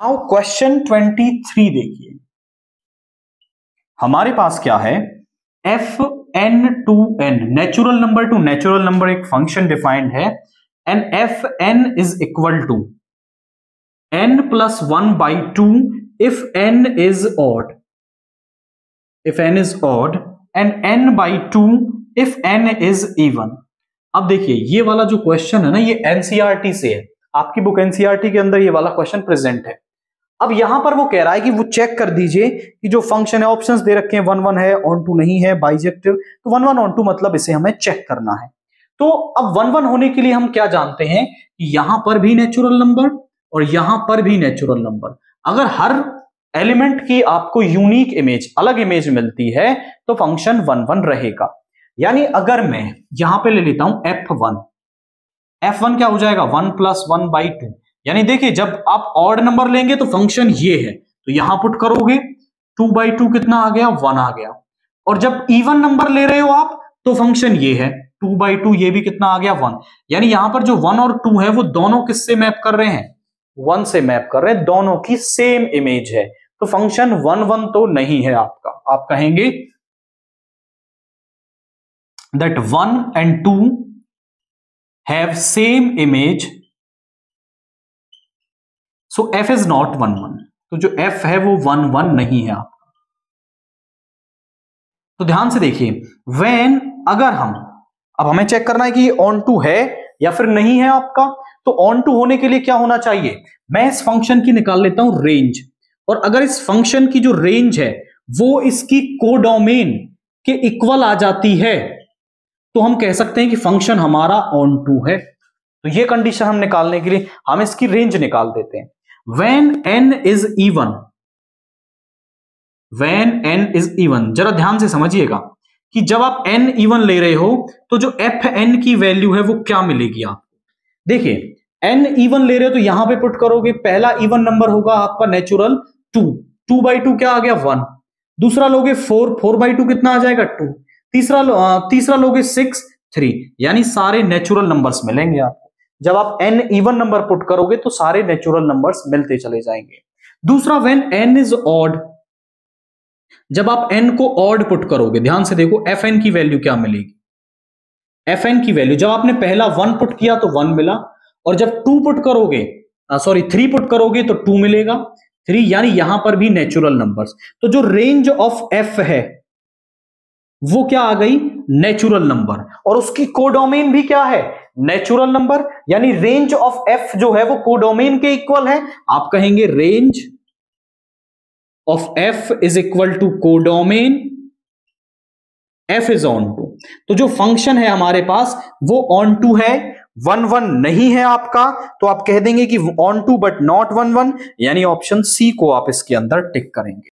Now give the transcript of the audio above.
Now question 23 देखिए, हमारे पास क्या है, f n to n natural number to natural number एक फंक्शन डिफाइंड है and f n is equal to n plus 1/2 if n is odd, if n is odd and n/2 if n is even. अब देखिए ये वाला जो question है ना, ये एनसीईआरटी से है, आपकी बुक एनसीईआरटी के अंदर ये वाला क्वेश्चन प्रेजेंट है। अब यहां पर वो कह रहा है कि वो चेक कर दीजिए कि जो फंक्शन है, ऑप्शंस दे रखे हैं, 1 1 है, ऑन टू नहीं है, बाइजेक्टिव, तो 1 1 ऑन टू मतलब इसे हमें चेक करना है। तो अब 1 1 होने के लिए हम क्या जानते हैं कि यहां पर भी नेचुरल नंबर और यहां पर भी नेचुरल नंबर, अगर हर एलिमेंट की आपको यूनिक इमेज, अलग इमेज मिलती है तो फंक्शन 1 1 रहेगा। यानी अगर मैं यहां पे ले लेता हूं f1 क्या हो जाएगा 1 + 1/2। यानी देखिए जब आप ऑड नंबर लेंगे तो फंक्शन ये है, तो यहां पुट करोगे 2/2 कितना आ गया 1 आ गया। और जब इवन नंबर ले रहे हो आप तो फंक्शन ये है 2/2, ये भी कितना आ गया 1। यानी यहां पर जो 1 और 2 है वो दोनों किससे मैप कर रहे हैं, 1 से मैप कर रहे हैं, दोनों की सेम इमेज है, तो फंक्शन 1 1 तो नहीं है आपका। आप कहेंगे that 1 and 2 have same image, so f is not 1 1। तो जो f है वो 1 1 नहीं है आपका। तो ध्यान से देखिए, when अगर हम, अब हमें चेक करना है कि ये ऑन टू है या फिर नहीं है आपका, तो ऑन टू होने के लिए क्या होना चाहिए, मैं इस फंक्शन की निकाल लेता हूं रेंज, और अगर इस फंक्शन की जो रेंज है वो इसकी कोडोमेन के इक्वल आ जाती है तो हम कह सकते हैं कि फंक्शन हमारा ऑन टू है। तो ये कंडीशन हम निकालने के लिए हम इसकी रेंज निकाल देते हैं। When n is even, when n is even, जरा ध्यान से समझिएगा कि जब आप n इवन ले रहे हो तो जो एफ एन की वैल्यू है वो क्या मिलेगी आपको। देखिए n इवन ले रहे हो तो यहां पे पुट करोगे, पहला इवन नंबर होगा आपका नेचुरल 2, 2/2 क्या आ गया 1, दूसरा लोगे 4, 4/2 कितना आ जाएगा 2, तीसरा लोगे 6, 3, यानी सारे नेचुरल नंबर्स मिलेंगे आपको। जब आप n इवन नंबर पुट करोगे तो सारे नेचुरल नंबर्स मिलते चले जाएंगे। दूसरा व्हेन n इज ऑड, जब आप n को ऑड पुट करोगे, ध्यान से देखो fn की वैल्यू क्या मिलेगी, fn की वैल्यू जब आपने पहला 1 पुट किया तो 1 मिला, और जब 2 पुट करोगे, 3 पुट करोगे तो 2 मिलेगा, 3, यानी यहां पर भी नेचुरल नंबर्स। तो जो रेंज ऑफ f है वो क्या आ गई, नेचुरल नंबर, और उसकी कोडोमेन भी क्या है, नेचुरल नंबर, यानी रेंज ऑफ f जो है वो कोडोमेन के इक्वल है। आप कहेंगे range of f is equal to codomain, f is onto. तो जो फंक्शन है हमारे पास वो ऑन टू है, 1 1 नहीं है आपका, तो आप कह देंगे कि ऑन टू बट नॉट 1 1, यानी ऑप्शन सी को आप इसके अंदर टिक करेंगे।